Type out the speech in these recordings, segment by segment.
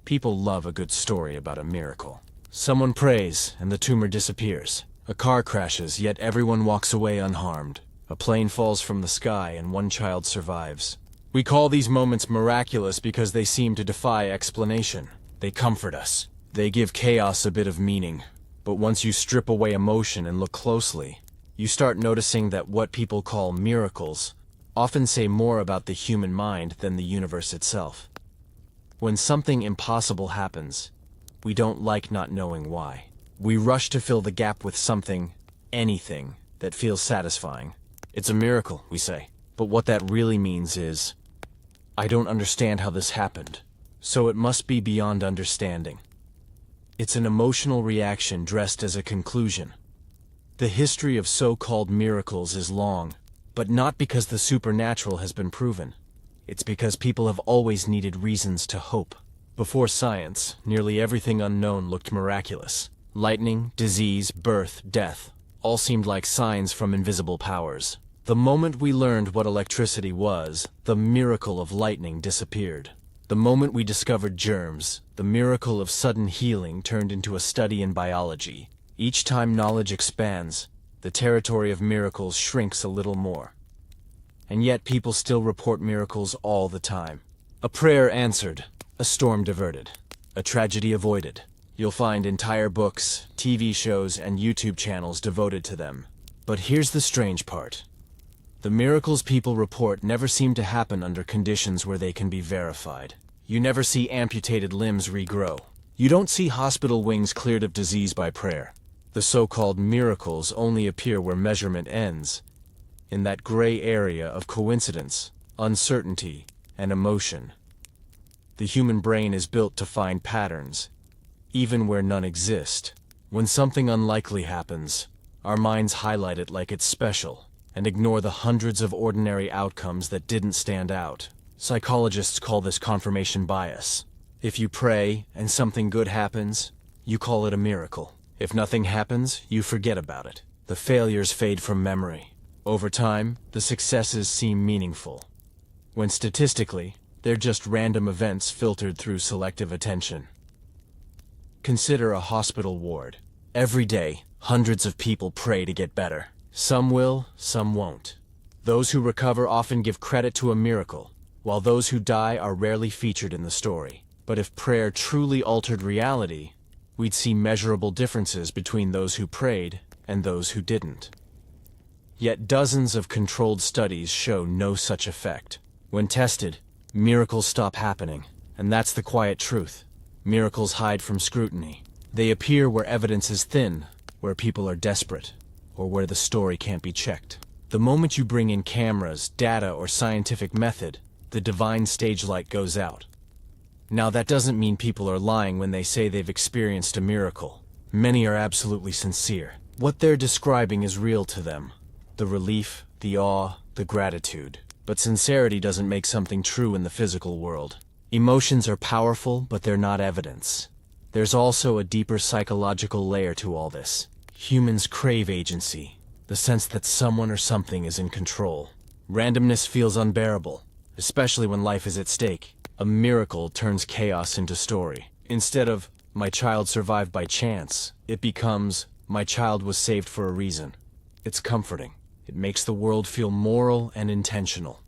People love a good story about a miracle. Someone prays and the tumor disappears. A car crashes, yet everyone walks away unharmed. A plane falls from the sky and one child survives. We call these moments miraculous because they seem to defy explanation. They comfort us. They give chaos a bit of meaning. But once you strip away emotion and look closely, you start noticing that what people call miracles often say more about the human mind than the universe itself. When something impossible happens, we don't like not knowing why. We rush to fill the gap with something, anything, that feels satisfying. It's a miracle, we say. But what that really means is, I don't understand how this happened, so it must be beyond understanding. It's an emotional reaction dressed as a conclusion. The history of so-called miracles is long, but not because the supernatural has been proven. It's because people have always needed reasons to hope. Before science, nearly everything unknown looked miraculous. Lightning, disease, birth, death, all seemed like signs from invisible powers. The moment we learned what electricity was, the miracle of lightning disappeared. The moment we discovered germs, the miracle of sudden healing turned into a study in biology. Each time knowledge expands, the territory of miracles shrinks a little more. And yet people still report miracles all the time. A prayer answered, a storm diverted, a tragedy avoided. You'll find entire books, TV shows, and YouTube channels devoted to them. But here's the strange part. The miracles people report never seem to happen under conditions where they can be verified. You never see amputated limbs regrow. You don't see hospital wings cleared of disease by prayer. The so-called miracles only appear where measurement ends, in that gray area of coincidence, uncertainty, and emotion. The human brain is built to find patterns, even where none exist. When something unlikely happens, our minds highlight it like it's special, and ignore the hundreds of ordinary outcomes that didn't stand out. Psychologists call this confirmation bias. If you pray and something good happens, you call it a miracle. If nothing happens, you forget about it. The failures fade from memory. Over time, the successes seem meaningful, when statistically, they're just random events filtered through selective attention. Consider a hospital ward. Every day, hundreds of people pray to get better. Some will, some won't. Those who recover often give credit to a miracle, while those who die are rarely featured in the story. But if prayer truly altered reality, we'd see measurable differences between those who prayed and those who didn't. Yet dozens of controlled studies show no such effect. When tested, miracles stop happening, and that's the quiet truth. Miracles hide from scrutiny. They appear where evidence is thin, where people are desperate, or where the story can't be checked. The moment you bring in cameras, data, or scientific method, the divine stage light goes out. Now that doesn't mean people are lying when they say they've experienced a miracle. Many are absolutely sincere. What they're describing is real to them. The relief, the awe, the gratitude. But sincerity doesn't make something true in the physical world. Emotions are powerful, but they're not evidence. There's also a deeper psychological layer to all this. Humans crave agency, the sense that someone or something is in control. Randomness feels unbearable, especially when life is at stake. A miracle turns chaos into story. Instead of, my child survived by chance, it becomes, my child was saved for a reason. It's comforting. It makes the world feel moral and intentional.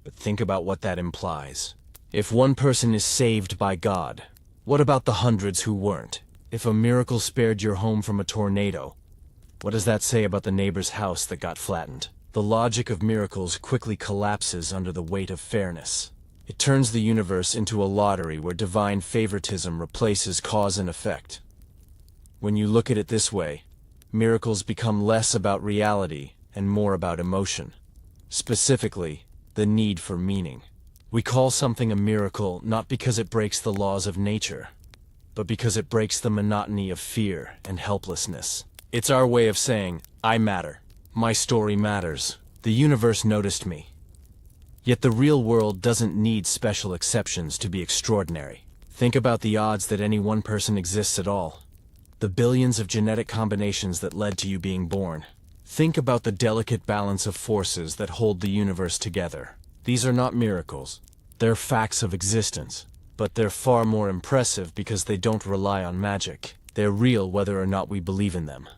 But think about what that implies. If one person is saved by God, what about the hundreds who weren't? If a miracle spared your home from a tornado, what does that say about the neighbor's house that got flattened? The logic of miracles quickly collapses under the weight of fairness. It turns the universe into a lottery where divine favoritism replaces cause and effect. When you look at it this way, miracles become less about reality and more about emotion. Specifically, the need for meaning. We call something a miracle not because it breaks the laws of nature, but because it breaks the monotony of fear and helplessness. It's our way of saying, I matter. My story matters. The universe noticed me. Yet the real world doesn't need special exceptions to be extraordinary. Think about the odds that any one person exists at all. The billions of genetic combinations that led to you being born. Think about the delicate balance of forces that hold the universe together. These are not miracles. They're facts of existence. But they're far more impressive because they don't rely on magic. They're real whether or not we believe in them.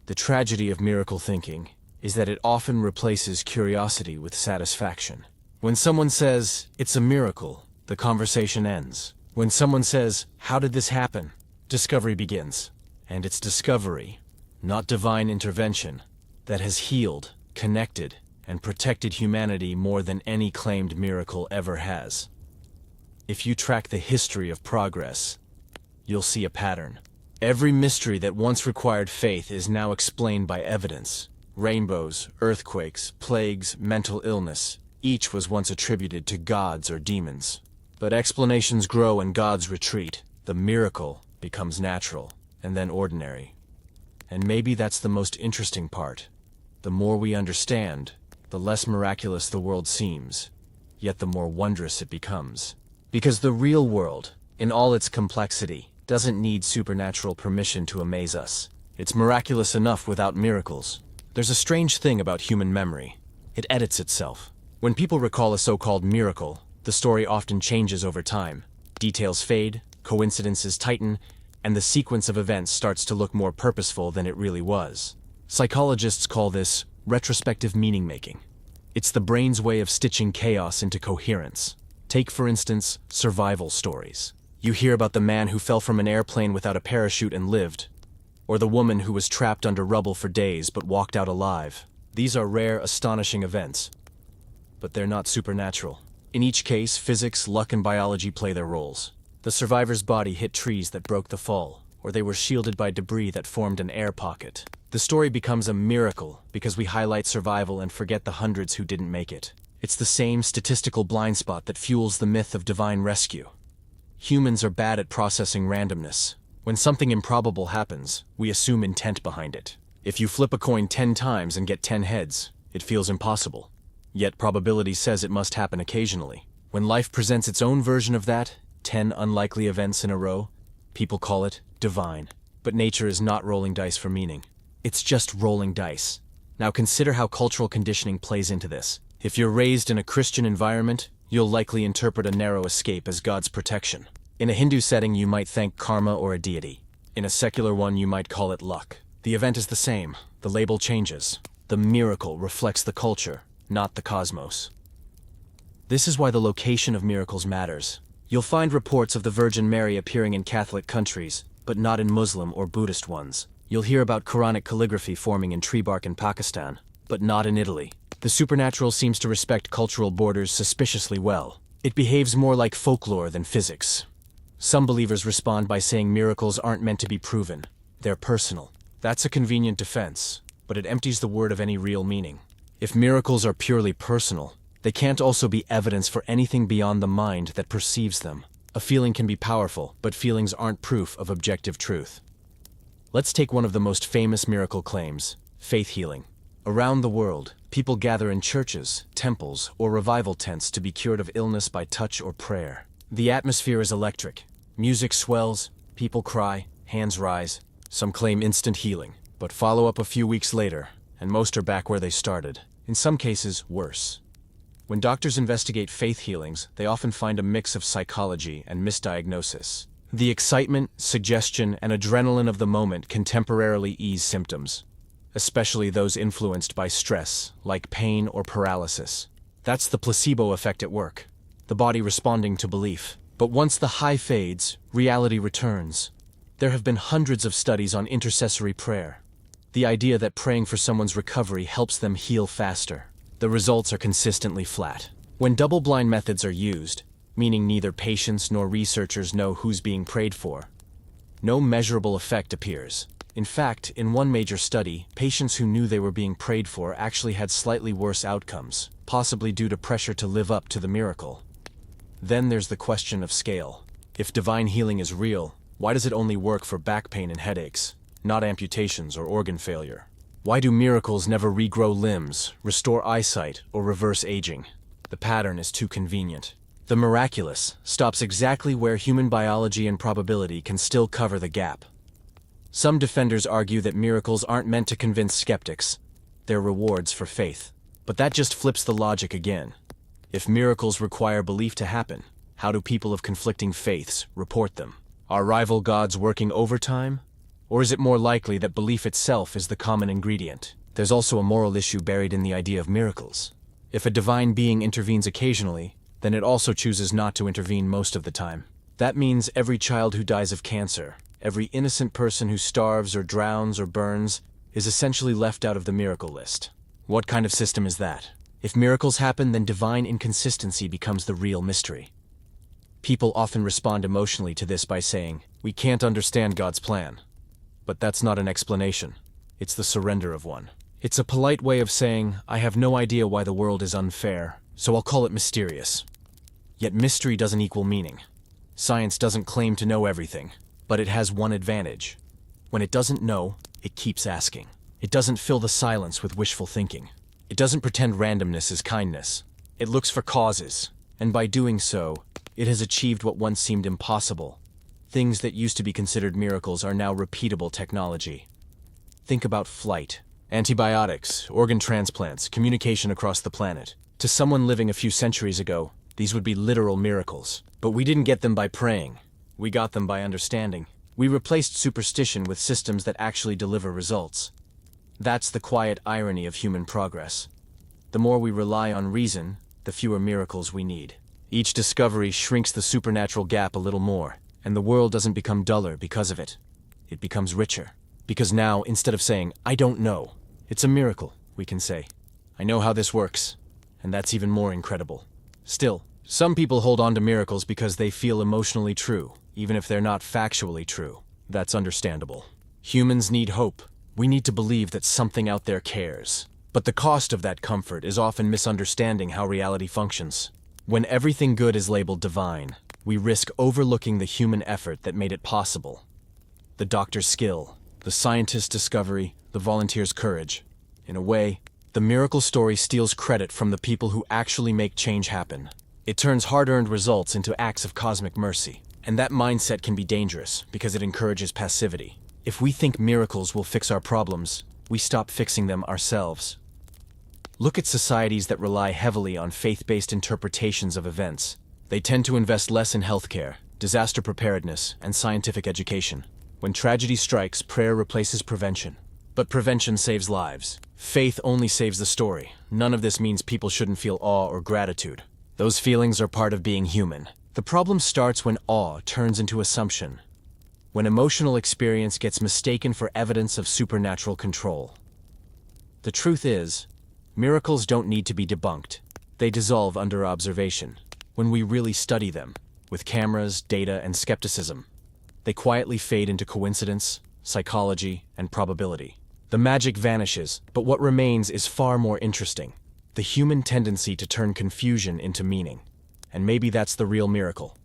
The tragedy of miracle thinking is that it often replaces curiosity with satisfaction. When someone says, "It's a miracle," the conversation ends. When someone says, "How did this happen?" discovery begins. And it's discovery, not divine intervention, that has healed, connected, and protected humanity more than any claimed miracle ever has. If you track the history of progress, you'll see a pattern. Every mystery that once required faith is now explained by evidence. Rainbows, earthquakes, plagues, mental illness, each was once attributed to gods or demons. But explanations grow and gods retreat. The miracle becomes natural, and then ordinary. And maybe that's the most interesting part. The more we understand, the less miraculous the world seems, yet the more wondrous it becomes. Because the real world, in all its complexity, doesn't need supernatural permission to amaze us. It's miraculous enough without miracles. There's a strange thing about human memory. It edits itself. When people recall a so-called miracle, the story often changes over time. Details fade, coincidences tighten, and the sequence of events starts to look more purposeful than it really was. Psychologists call this retrospective meaning-making. It's the brain's way of stitching chaos into coherence. Take, for instance, survival stories. You hear about the man who fell from an airplane without a parachute and lived, or the woman who was trapped under rubble for days but walked out alive. These are rare, astonishing events, but they're not supernatural. In each case, physics, luck, and biology play their roles. The survivor's body hit trees that broke the fall, or they were shielded by debris that formed an air pocket. The story becomes a miracle because we highlight survival and forget the hundreds who didn't make it. It's the same statistical blind spot that fuels the myth of divine rescue. Humans are bad at processing randomness. When something improbable happens, we assume intent behind it. If you flip a coin 10 times and get 10 heads, it feels impossible. Yet probability says it must happen occasionally. When life presents its own version of that, 10 unlikely events in a row, people call it divine. But nature is not rolling dice for meaning. It's just rolling dice. Now consider how cultural conditioning plays into this. If you're raised in a Christian environment, you'll likely interpret a narrow escape as God's protection. In a Hindu setting, you might thank karma or a deity. In a secular one, you might call it luck. The event is the same. The label changes. The miracle reflects the culture, not the cosmos. This is why the location of miracles matters. You'll find reports of the Virgin Mary appearing in Catholic countries, but not in Muslim or Buddhist ones. You'll hear about Quranic calligraphy forming in tree bark in Pakistan, but not in Italy. The supernatural seems to respect cultural borders suspiciously well. It behaves more like folklore than physics. Some believers respond by saying miracles aren't meant to be proven. They're personal. That's a convenient defense, but it empties the word of any real meaning. If miracles are purely personal, they can't also be evidence for anything beyond the mind that perceives them. A feeling can be powerful, but feelings aren't proof of objective truth. Let's take one of the most famous miracle claims, faith healing. Around the world, people gather in churches, temples, or revival tents to be cured of illness by touch or prayer. The atmosphere is electric. Music swells, people cry, hands rise. Some claim instant healing, but follow up a few weeks later, and most are back where they started. In some cases, worse. When doctors investigate faith healings, they often find a mix of psychology and misdiagnosis. The excitement, suggestion, and adrenaline of the moment can temporarily ease symptoms, especially those influenced by stress, like pain or paralysis. That's the placebo effect at work, the body responding to belief. But once the high fades, reality returns. There have been hundreds of studies on intercessory prayer. The idea that praying for someone's recovery helps them heal faster. The results are consistently flat. When double-blind methods are used, meaning neither patients nor researchers know who's being prayed for, no measurable effect appears. In fact, in one major study, patients who knew they were being prayed for actually had slightly worse outcomes, possibly due to pressure to live up to the miracle. Then there's the question of scale. If divine healing is real, why does it only work for back pain and headaches, not amputations or organ failure? Why do miracles never regrow limbs, restore eyesight, or reverse aging? The pattern is too convenient. The miraculous stops exactly where human biology and probability can still cover the gap. Some defenders argue that miracles aren't meant to convince skeptics. They're rewards for faith. But that just flips the logic again. If miracles require belief to happen, How do people of conflicting faiths report them? Are rival gods working overtime? Or is it more likely that belief itself is the common ingredient? There's also a moral issue buried in the idea of miracles. If a divine being intervenes occasionally, then it also chooses not to intervene most of the time. That means every child who dies of cancer, every innocent person who starves or drowns or burns, is essentially left out of the miracle list. What kind of system is that? If miracles happen, then divine inconsistency becomes the real mystery. People often respond emotionally to this by saying, "We can't understand God's plan." But that's not an explanation. It's the surrender of one. It's a polite way of saying, "I have no idea why the world is unfair, so I'll call it mysterious." Yet mystery doesn't equal meaning. Science doesn't claim to know everything, but it has one advantage. When it doesn't know, it keeps asking. It doesn't fill the silence with wishful thinking. It doesn't pretend randomness is kindness. It looks for causes, and by doing so, it has achieved what once seemed impossible. Things that used to be considered miracles are now repeatable technology. Think about flight, antibiotics, organ transplants, communication across the planet. To someone living a few centuries ago, these would be literal miracles. But we didn't get them by praying. We got them by understanding. We replaced superstition with systems that actually deliver results. That's the quiet irony of human progress. The more we rely on reason, the fewer miracles we need. Each discovery shrinks the supernatural gap a little more, and the world doesn't become duller because of it. It becomes richer. Because now, instead of saying, "I don't know," it's a miracle, we can say, "I know how this works," and that's even more incredible. Still, some people hold on to miracles because they feel emotionally true, even if they're not factually true. That's understandable. Humans need hope. We need to believe that something out there cares. But the cost of that comfort is often misunderstanding how reality functions. When everything good is labeled divine, we risk overlooking the human effort that made it possible. The doctor's skill, the scientist's discovery, the volunteer's courage. In a way, the miracle story steals credit from the people who actually make change happen. It turns hard-earned results into acts of cosmic mercy. And that mindset can be dangerous because it encourages passivity. If we think miracles will fix our problems, we stop fixing them ourselves. Look at societies that rely heavily on faith-based interpretations of events. They tend to invest less in healthcare, disaster preparedness, and scientific education. When tragedy strikes, prayer replaces prevention. But prevention saves lives. Faith only saves the story. None of this means people shouldn't feel awe or gratitude. Those feelings are part of being human. The problem starts when awe turns into assumption. When emotional experience gets mistaken for evidence of supernatural control. The truth is, miracles don't need to be debunked. They dissolve under observation. When we really study them, with cameras, data, and skepticism, they quietly fade into coincidence, psychology, and probability. The magic vanishes, but what remains is far more interesting. The human tendency to turn confusion into meaning. And maybe that's the real miracle.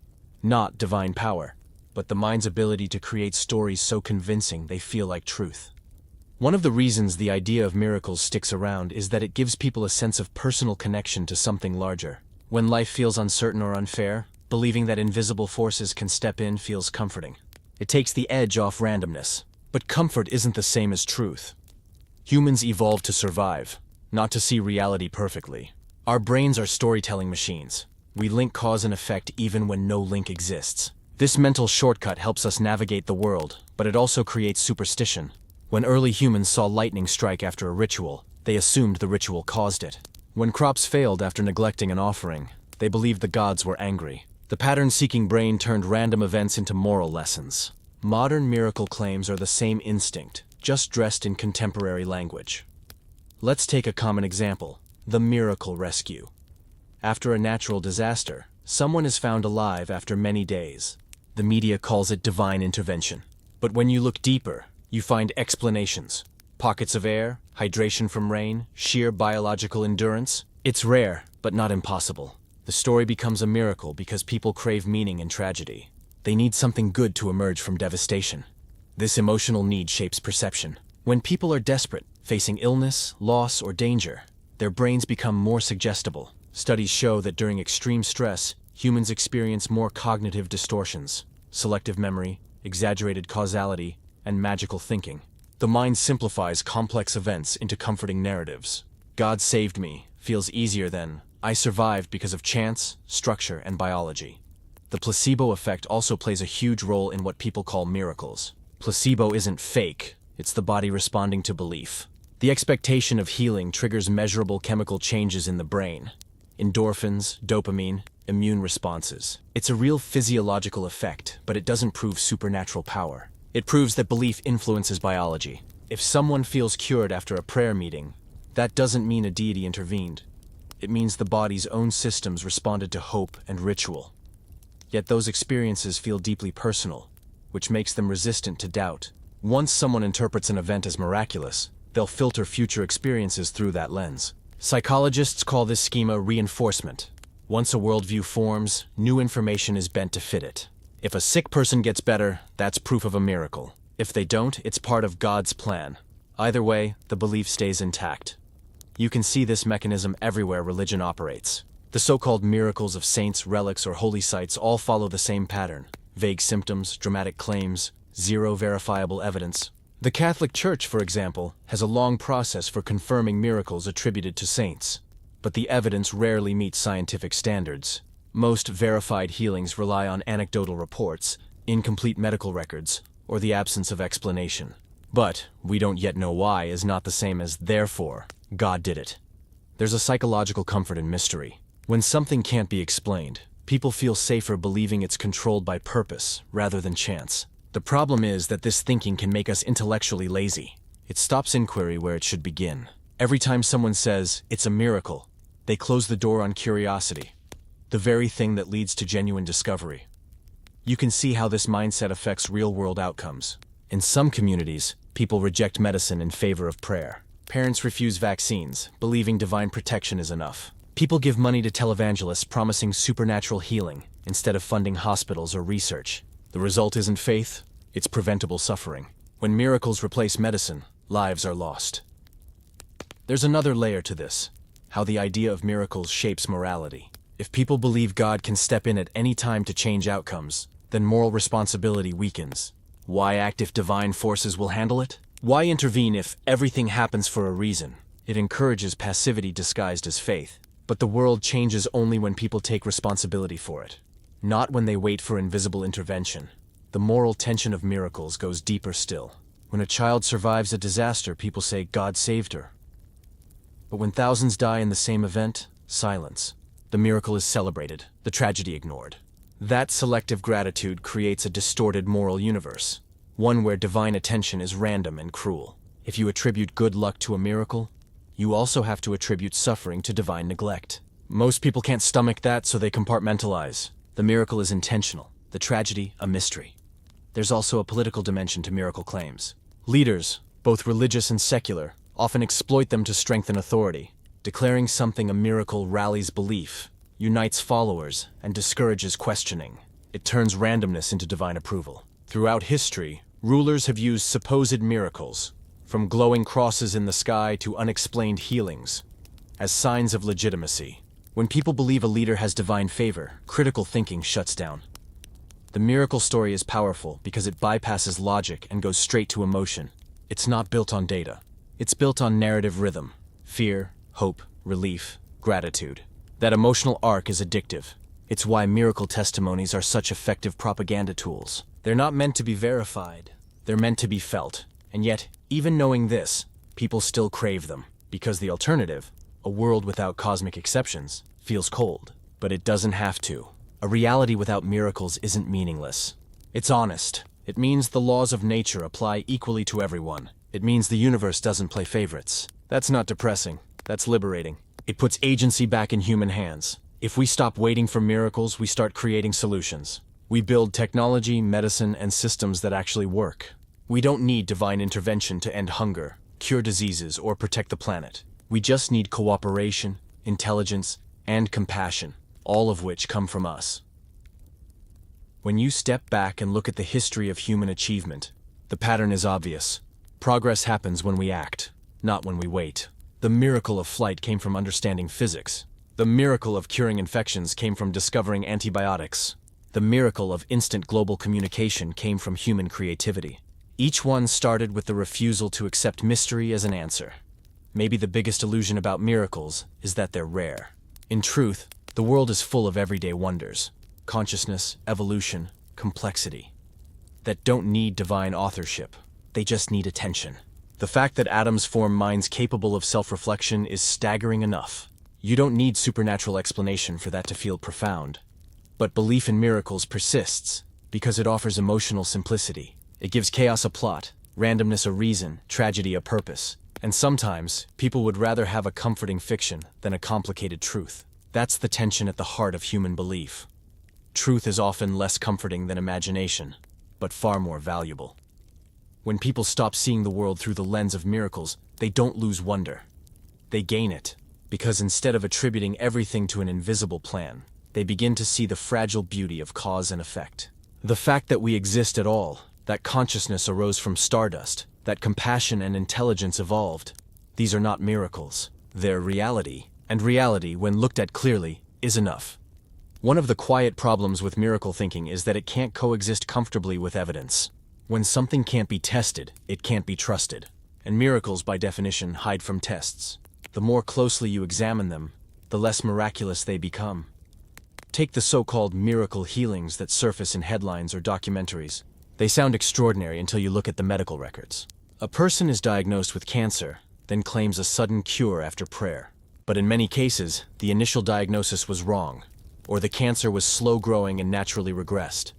Not divine power, but the mind's ability to create stories so convincing they feel like truth. One of the reasons the idea of miracles sticks around is that it gives people a sense of personal connection to something larger. When life feels uncertain or unfair, believing that invisible forces can step in feels comforting. It takes the edge off randomness. But comfort isn't the same as truth. Humans evolved to survive, not to see reality perfectly. Our brains are storytelling machines. We link cause and effect even when no link exists. This mental shortcut helps us navigate the world, but it also creates superstition. When early humans saw lightning strike after a ritual, they assumed the ritual caused it. When crops failed after neglecting an offering, they believed the gods were angry. The pattern-seeking brain turned random events into moral lessons. Modern miracle claims are the same instinct, just dressed in contemporary language. Let's take a common example, the miracle rescue. After a natural disaster, someone is found alive after many days. The media calls it divine intervention. But when you look deeper, you find explanations. Pockets of air, hydration from rain, sheer biological endurance. It's rare, but not impossible. The story becomes a miracle because people crave meaning in tragedy. They need something good to emerge from devastation. This emotional need shapes perception. When people are desperate, facing illness, loss, or danger, their brains become more suggestible. Studies show that during extreme stress, humans experience more cognitive distortions, selective memory, exaggerated causality, and magical thinking. The mind simplifies complex events into comforting narratives. "God saved me" feels easier than "I survived because of chance, structure, and biology." The placebo effect also plays a huge role in what people call miracles. Placebo isn't fake, it's the body responding to belief. The expectation of healing triggers measurable chemical changes in the brain. Endorphins, dopamine, immune responses. It's a real physiological effect, but it doesn't prove supernatural power. It proves that belief influences biology. If someone feels cured after a prayer meeting, that doesn't mean a deity intervened. It means the body's own systems responded to hope and ritual. Yet those experiences feel deeply personal, which makes them resistant to doubt. Once someone interprets an event as miraculous, they'll filter future experiences through that lens. Psychologists call this schema reinforcement. Once a worldview forms, new information is bent to fit it. If a sick person gets better, that's proof of a miracle. If they don't, it's part of God's plan. Either way, the belief stays intact. You can see this mechanism everywhere religion operates. The so-called miracles of saints, relics, or holy sites all follow the same pattern. Vague symptoms, dramatic claims, zero verifiable evidence. The Catholic Church, for example, has a long process for confirming miracles attributed to saints. But the evidence rarely meets scientific standards. Most verified healings rely on anecdotal reports, incomplete medical records, or the absence of explanation. But "we don't yet know why" is not the same as "therefore God did it." There's a psychological comfort in mystery. When something can't be explained, people feel safer believing it's controlled by purpose rather than chance. The problem is that this thinking can make us intellectually lazy. It stops inquiry where it should begin. Every time someone says, "it's a miracle," they close the door on curiosity, the very thing that leads to genuine discovery. You can see how this mindset affects real-world outcomes. In some communities, people reject medicine in favor of prayer. Parents refuse vaccines, believing divine protection is enough. People give money to televangelists promising supernatural healing instead of funding hospitals or research. The result isn't faith, it's preventable suffering. When miracles replace medicine, lives are lost. There's another layer to this: how the idea of miracles shapes morality. If people believe God can step in at any time to change outcomes, then moral responsibility weakens. Why act if divine forces will handle it? Why intervene if everything happens for a reason? It encourages passivity disguised as faith. But the world changes only when people take responsibility for it, not when they wait for invisible intervention. The moral tension of miracles goes deeper still. When a child survives a disaster, people say God saved her. But when thousands die in the same event, silence. The miracle is celebrated, the tragedy ignored. That selective gratitude creates a distorted moral universe, one where divine attention is random and cruel. If you attribute good luck to a miracle, you also have to attribute suffering to divine neglect. Most people can't stomach that, so they compartmentalize. The miracle is intentional, the tragedy a mystery. There's also a political dimension to miracle claims. Leaders, both religious and secular, often exploit them to strengthen authority. Declaring something a miracle rallies belief, unites followers, and discourages questioning. It turns randomness into divine approval. Throughout history, rulers have used supposed miracles, from glowing crosses in the sky to unexplained healings, as signs of legitimacy. When people believe a leader has divine favor, critical thinking shuts down. The miracle story is powerful because it bypasses logic and goes straight to emotion. It's not built on data. It's built on narrative rhythm: fear, hope, relief, gratitude. That emotional arc is addictive. It's why miracle testimonies are such effective propaganda tools. They're not meant to be verified. They're meant to be felt. And yet, even knowing this, people still crave them. Because the alternative, a world without cosmic exceptions, feels cold. But it doesn't have to. A reality without miracles isn't meaningless. It's honest. It means the laws of nature apply equally to everyone. It means the universe doesn't play favorites. That's not depressing. That's liberating. It puts agency back in human hands. If we stop waiting for miracles, we start creating solutions. We build technology, medicine, and systems that actually work. We don't need divine intervention to end hunger, cure diseases, or protect the planet. We just need cooperation, intelligence, and compassion, all of which come from us. When you step back and look at the history of human achievement, the pattern is obvious. Progress happens when we act, not when we wait. The miracle of flight came from understanding physics. The miracle of curing infections came from discovering antibiotics. The miracle of instant global communication came from human creativity. Each one started with the refusal to accept mystery as an answer. Maybe the biggest illusion about miracles is that they're rare. In truth, the world is full of everyday wonders. consciousness, evolution, complexity, that don't need divine authorship. They just need attention. The fact that atoms form minds capable of self-reflection is staggering enough. You don't need supernatural explanation for that to feel profound. But belief in miracles persists because it offers emotional simplicity. It gives chaos a plot, randomness a reason, tragedy a purpose. And sometimes, people would rather have a comforting fiction than a complicated truth. That's the tension at the heart of human belief. Truth is often less comforting than imagination, but far more valuable. When people stop seeing the world through the lens of miracles, they don't lose wonder. They gain it, because instead of attributing everything to an invisible plan, they begin to see the fragile beauty of cause and effect. The fact that we exist at all, that consciousness arose from stardust, that compassion and intelligence evolved, these are not miracles. They're reality, and reality, when looked at clearly, is enough. One of the quiet problems with miracle thinking is that it can't coexist comfortably with evidence. When something can't be tested, it can't be trusted. And miracles, by definition, hide from tests. The more closely you examine them, the less miraculous they become. Take the so-called miracle healings that surface in headlines or documentaries. They sound extraordinary until you look at the medical records. A person is diagnosed with cancer, then claims a sudden cure after prayer. But in many cases, the initial diagnosis was wrong, or the cancer was slow-growing and naturally regressed.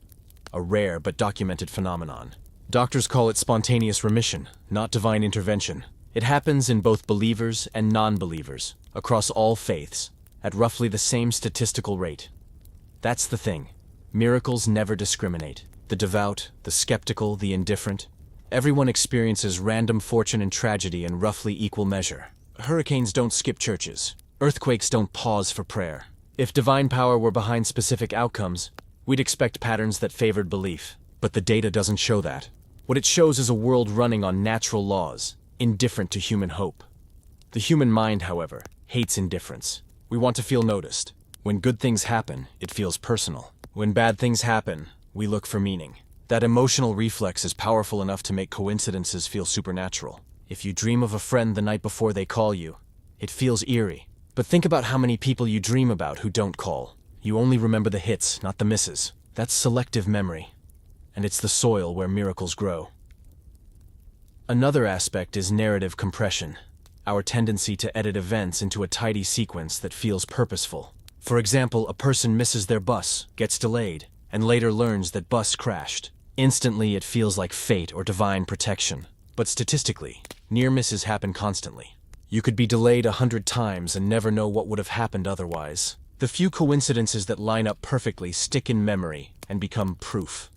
A rare but documented phenomenon. Doctors call it spontaneous remission, not divine intervention. It happens in both believers and non-believers, across all faiths, at roughly the same statistical rate. That's the thing. Miracles never discriminate. The devout, the skeptical, the indifferent. Everyone experiences random fortune and tragedy in roughly equal measure. Hurricanes don't skip churches. Earthquakes don't pause for prayer. If divine power were behind specific outcomes, we'd expect patterns that favored belief. But the data doesn't show that. What it shows is a world running on natural laws, indifferent to human hope. The human mind, however, hates indifference. We want to feel noticed. When good things happen, it feels personal. When bad things happen, we look for meaning. That emotional reflex is powerful enough to make coincidences feel supernatural. If you dream of a friend the night before they call you, it feels eerie. But think about how many people you dream about who don't call. You only remember the hits, not the misses. That's selective memory. And it's the soil where miracles grow. Another aspect is narrative compression. Our tendency to edit events into a tidy sequence that feels purposeful. For example, a person misses their bus, gets delayed, and later learns that bus crashed. Instantly, it feels like fate or divine protection. But statistically, near misses happen constantly. You could be delayed 100 times and never know what would have happened otherwise. The few coincidences that line up perfectly stick in memory and become proof.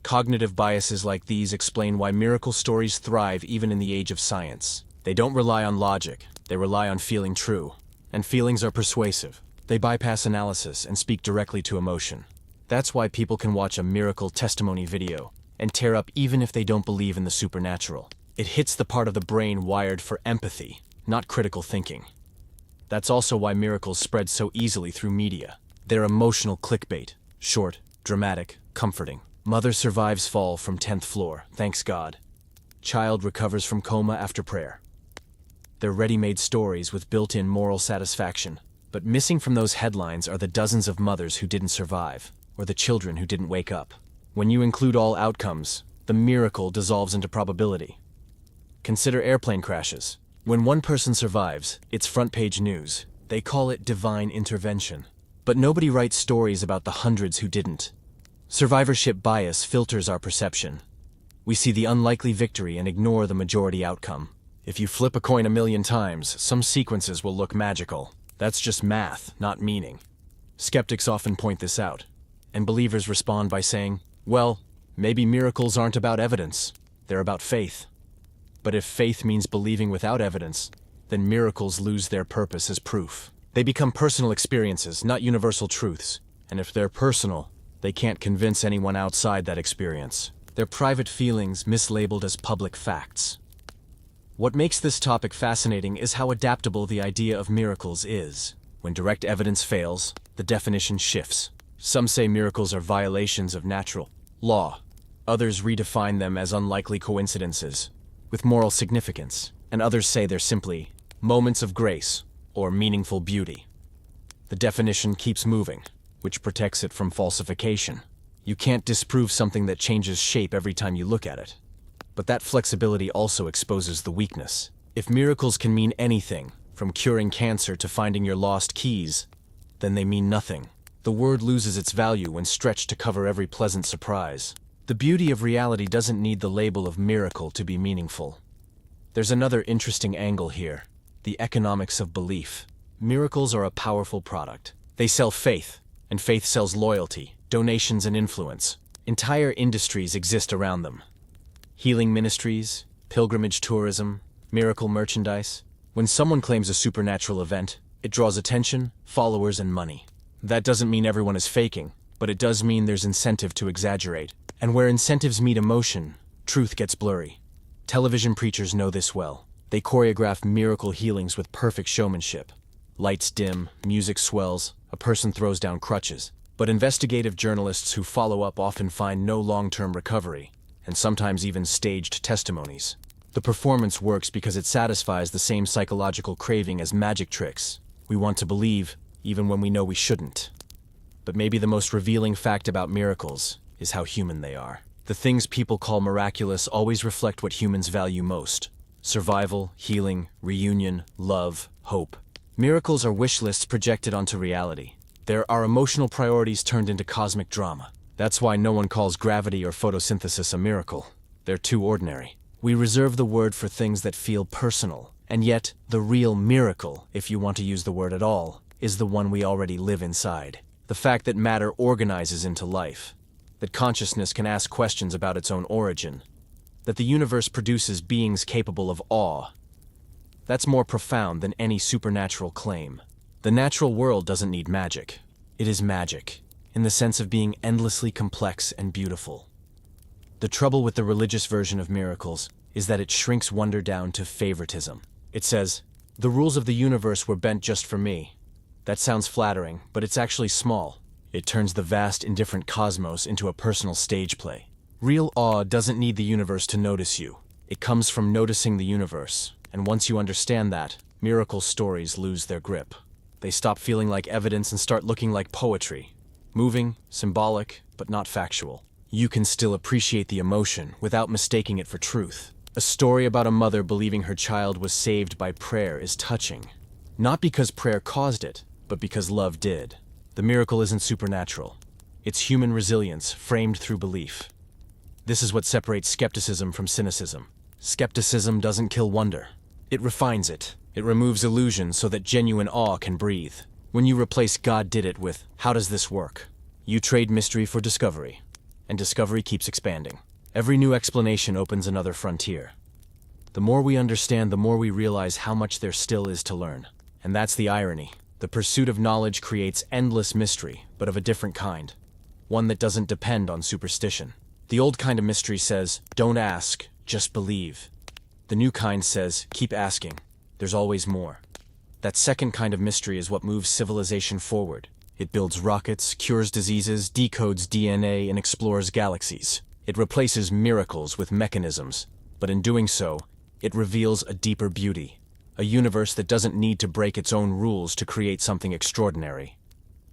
Cognitive biases like these explain why miracle stories thrive even in the age of science. They don't rely on logic, they rely on feeling true. And feelings are persuasive. They bypass analysis and speak directly to emotion. That's why people can watch a miracle testimony video and tear up even if they don't believe in the supernatural. It hits the part of the brain wired for empathy, not critical thinking. That's also why miracles spread so easily through media. They're emotional clickbait, short, dramatic, comforting. Mother survives fall from 10th floor, thanks God. Child recovers from coma after prayer. They're ready-made stories with built-in moral satisfaction. But missing from those headlines are the dozens of mothers who didn't survive, or the children who didn't wake up. When you include all outcomes, the miracle dissolves into probability. Consider airplane crashes. When one person survives, it's front-page news. They call it divine intervention. But nobody writes stories about the hundreds who didn't. Survivorship bias filters our perception. We see the unlikely victory and ignore the majority outcome. If you flip a coin 1,000,000 times, some sequences will look magical. That's just math, not meaning. Skeptics often point this out, and believers respond by saying, well, maybe miracles aren't about evidence, they're about faith. But if faith means believing without evidence, then miracles lose their purpose as proof. They become personal experiences, not universal truths. And if they're personal, they can't convince anyone outside that experience. They're private feelings mislabeled as public facts. What makes this topic fascinating is how adaptable the idea of miracles is. When direct evidence fails, the definition shifts. Some say miracles are violations of natural law. Others redefine them as unlikely coincidences, with moral significance. And others say they're simply moments of grace or meaningful beauty. The definition keeps moving. which protects it from falsification. You can't disprove something that changes shape every time you look at it. But that flexibility also exposes the weakness. If miracles can mean anything, from curing cancer to finding your lost keys, then they mean nothing. The word loses its value when stretched to cover every pleasant surprise. The beauty of reality doesn't need the label of miracle to be meaningful. There's another interesting angle here: the economics of belief. Miracles are a powerful product. They sell faith, and faith sells loyalty, donations, and influence. Entire industries exist around them. Healing ministries, pilgrimage tourism, miracle merchandise. When someone claims a supernatural event, it draws attention, followers, and money. That doesn't mean everyone is faking, but it does mean there's incentive to exaggerate. And where incentives meet emotion, truth gets blurry. Television preachers know this well. They choreograph miracle healings with perfect showmanship. Lights dim, music swells, a person throws down crutches. But investigative journalists who follow up often find no long-term recovery, and sometimes even staged testimonies. The performance works because it satisfies the same psychological craving as magic tricks. We want to believe, even when we know we shouldn't. But maybe the most revealing fact about miracles is how human they are. The things people call miraculous always reflect what humans value most: survival, healing, reunion, love, hope. Miracles are wish lists projected onto reality. They're our emotional priorities turned into cosmic drama. That's why no one calls gravity or photosynthesis a miracle. They're too ordinary. We reserve the word for things that feel personal. And yet, the real miracle, if you want to use the word at all, is the one we already live inside. The fact that matter organizes into life. That consciousness can ask questions about its own origin. That the universe produces beings capable of awe. That's more profound than any supernatural claim. The natural world doesn't need magic. It is magic, in the sense of being endlessly complex and beautiful. The trouble with the religious version of miracles is that it shrinks wonder down to favoritism. It says, "The rules of the universe were bent just for me." That sounds flattering, but it's actually small. It turns the vast, indifferent cosmos into a personal stage play. Real awe doesn't need the universe to notice you. It comes from noticing the universe. And once you understand that, miracle stories lose their grip. They stop feeling like evidence and start looking like poetry. Moving, symbolic, but not factual. You can still appreciate the emotion without mistaking it for truth. A story about a mother believing her child was saved by prayer is touching. Not because prayer caused it, but because love did. The miracle isn't supernatural. It's human resilience framed through belief. This is what separates skepticism from cynicism. Skepticism doesn't kill wonder. It refines it. It removes illusion so that genuine awe can breathe. When you replace "God did it" with "How does this work?" you trade mystery for discovery. And discovery keeps expanding. Every new explanation opens another frontier. The more we understand, the more we realize how much there still is to learn. And that's the irony. The pursuit of knowledge creates endless mystery, but of a different kind. One that doesn't depend on superstition. The old kind of mystery says, "Don't ask, just believe." The new kind says, "Keep asking. There's always more." That second kind of mystery is what moves civilization forward. It builds rockets, cures diseases, decodes DNA, and explores galaxies. It replaces miracles with mechanisms, but in doing so, it reveals a deeper beauty. A universe that doesn't need to break its own rules to create something extraordinary.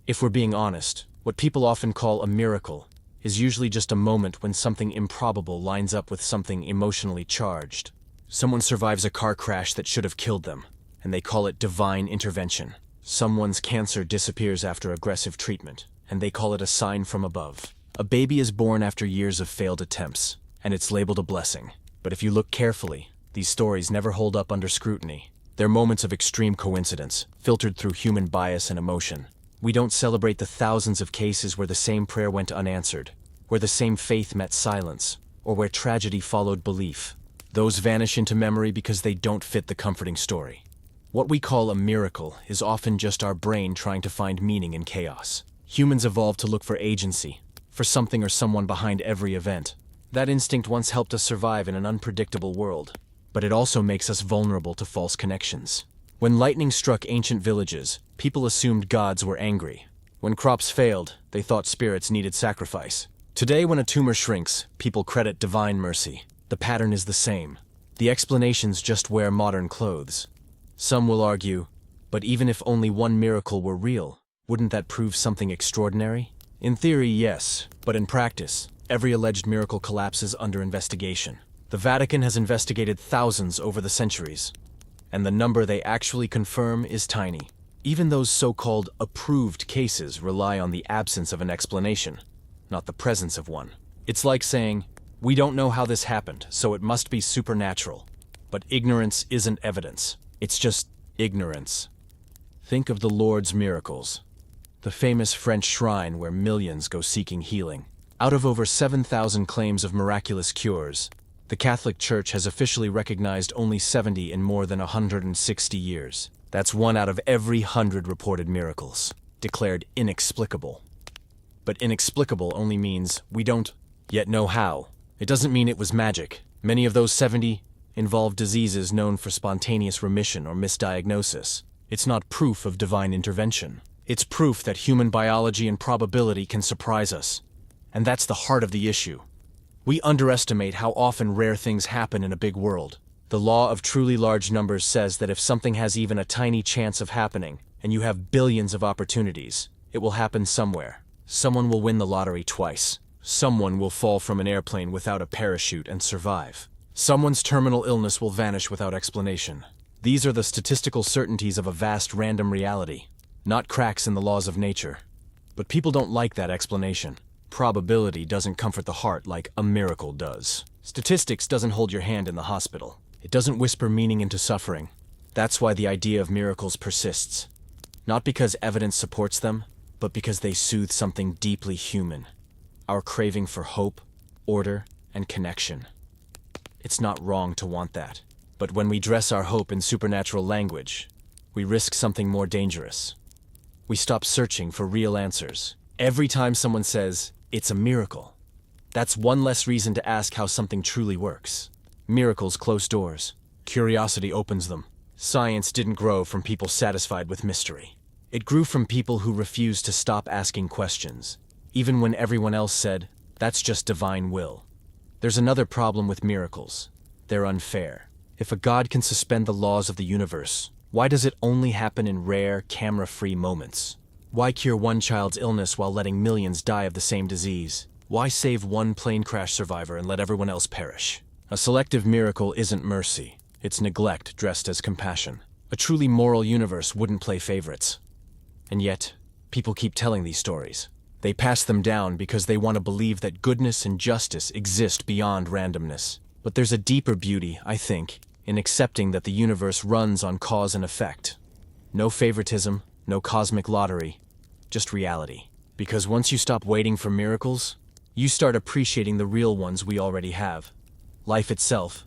If we're being honest, what people often call a miracle is usually just a moment when something improbable lines up with something emotionally charged. Someone survives a car crash that should have killed them, and they call it divine intervention. Someone's cancer disappears after aggressive treatment, and they call it a sign from above. A baby is born after years of failed attempts, and it's labeled a blessing. But if you look carefully, these stories never hold up under scrutiny. They're moments of extreme coincidence, filtered through human bias and emotion. We don't celebrate the thousands of cases where the same prayer went unanswered, where the same faith met silence, or where tragedy followed belief. Those vanish into memory because they don't fit the comforting story. What we call a miracle is often just our brain trying to find meaning in chaos. Humans evolved to look for agency, for something or someone behind every event. That instinct once helped us survive in an unpredictable world, but it also makes us vulnerable to false connections. When lightning struck ancient villages, people assumed gods were angry. When crops failed, they thought spirits needed sacrifice. Today, when a tumor shrinks, people credit divine mercy. The pattern is the same. The explanations just wear modern clothes. Some will argue, but even if only one miracle were real, Wouldn't that prove something extraordinary? In theory, yes, but in practice, every alleged miracle collapses under investigation. The Vatican has investigated thousands over the centuries, and the number they actually confirm is tiny. Even those so-called approved cases rely on the absence of an explanation, not the presence of one. It's like saying, we don't know how this happened, so it must be supernatural. But ignorance isn't evidence. It's just ignorance. Think of the Lord's miracles. The famous French shrine where millions go seeking healing. Out of over 7,000 claims of miraculous cures, the Catholic Church has officially recognized only 70 in more than 160 years. That's 1 out of every 100 reported miracles, declared inexplicable. But inexplicable only means we don't yet know how. It doesn't mean it was magic. Many of those 70 involve diseases known for spontaneous remission or misdiagnosis. It's not proof of divine intervention. It's proof that human biology and probability can surprise us. And that's the heart of the issue. We underestimate how often rare things happen in a big world. The law of truly large numbers says that if something has even a tiny chance of happening, and you have billions of opportunities, it will happen somewhere. Someone will win the lottery twice. Someone will fall from an airplane without a parachute and survive. Someone's terminal illness will vanish without explanation. These are the statistical certainties of a vast random reality, not cracks in the laws of nature. But people don't like that explanation. Probability doesn't comfort the heart like a miracle does. Statistics doesn't hold your hand in the hospital. It doesn't whisper meaning into suffering. That's why the idea of miracles persists. Not because evidence supports them, but because they soothe something deeply human. Our craving for hope, order, and connection. It's not wrong to want that. But when we dress our hope in supernatural language, we risk something more dangerous. We stop searching for real answers. Every time someone says, it's a miracle, that's one less reason to ask how something truly works. Miracles close doors. Curiosity opens them. Science didn't grow from people satisfied with mystery. It grew from people who refused to stop asking questions, even when everyone else said, that's just divine will. There's another problem with miracles. They're unfair. If a God can suspend the laws of the universe, why does it only happen in rare, camera-free moments? Why cure one child's illness while letting millions die of the same disease? Why save one plane crash survivor and let everyone else perish? A selective miracle isn't mercy. It's neglect dressed as compassion. A truly moral universe wouldn't play favorites. And yet, people keep telling these stories. They pass them down because they want to believe that goodness and justice exist beyond randomness. But there's a deeper beauty, I think, in accepting that the universe runs on cause and effect. No favoritism, no cosmic lottery, just reality. Because once you stop waiting for miracles, you start appreciating the real ones we already have. Life itself,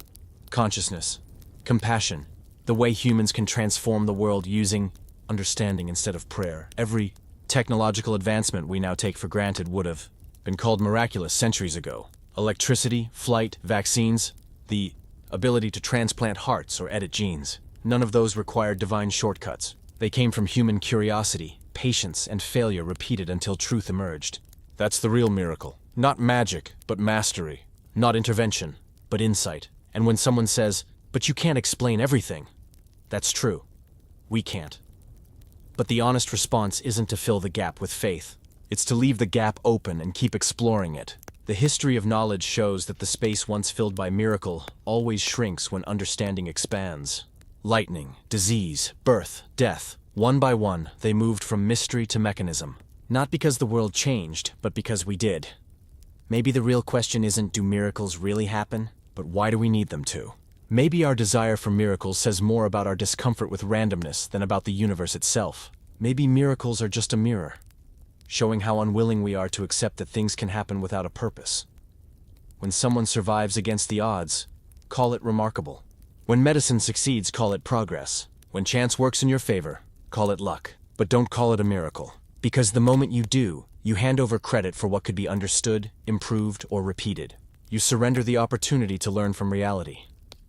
consciousness, compassion, the way humans can transform the world using understanding instead of prayer. Every technological advancement we now take for granted would have been called miraculous centuries ago. Electricity, flight, vaccines, the ability to transplant hearts or edit genes. None of those required divine shortcuts. They came from human curiosity, patience, and failure repeated until truth emerged. That's the real miracle. Not magic, but mastery. Not intervention, but insight. And when someone says, but you can't explain everything, that's true. We can't. But the honest response isn't to fill the gap with faith. It's to leave the gap open and keep exploring it. The history of knowledge shows that the space once filled by miracle always shrinks when understanding expands. Lightning, disease, birth, death. One by one, they moved from mystery to mechanism. Not because the world changed, but because we did. Maybe the real question isn't, do miracles really happen? But why do we need them to? Maybe our desire for miracles says more about our discomfort with randomness than about the universe itself. Maybe miracles are just a mirror, showing how unwilling we are to accept that things can happen without a purpose. When someone survives against the odds, call it remarkable. When medicine succeeds, call it progress. When chance works in your favor, call it luck. But don't call it a miracle. Because the moment you do, you hand over credit for what could be understood, improved, or repeated. You surrender the opportunity to learn from reality.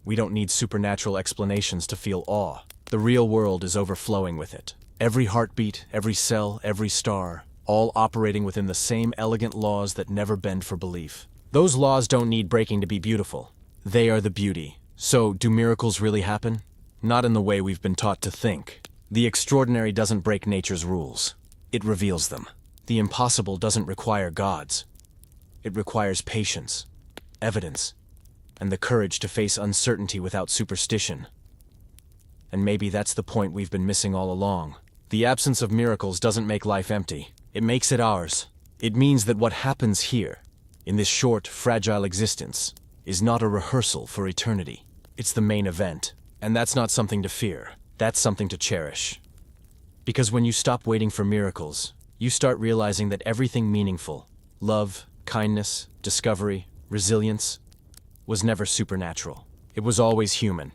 We don't need supernatural explanations to feel awe. The real world is overflowing with it. Every heartbeat, every cell, every star, all operating within the same elegant laws that never bend for belief. Those laws don't need breaking to be beautiful. They are the beauty. So, do miracles really happen? Not in the way we've been taught to think. The extraordinary doesn't break nature's rules. It reveals them. The impossible doesn't require gods. It requires patience, evidence, and the courage to face uncertainty without superstition. And maybe that's the point we've been missing all along. The absence of miracles doesn't make life empty. It makes it ours. It means that what happens here, in this short, fragile existence, is not a rehearsal for eternity. It's the main event. And that's not something to fear. That's something to cherish. Because when you stop waiting for miracles, you start realizing that everything meaningful, love, kindness, discovery, resilience, was never supernatural. It was always human.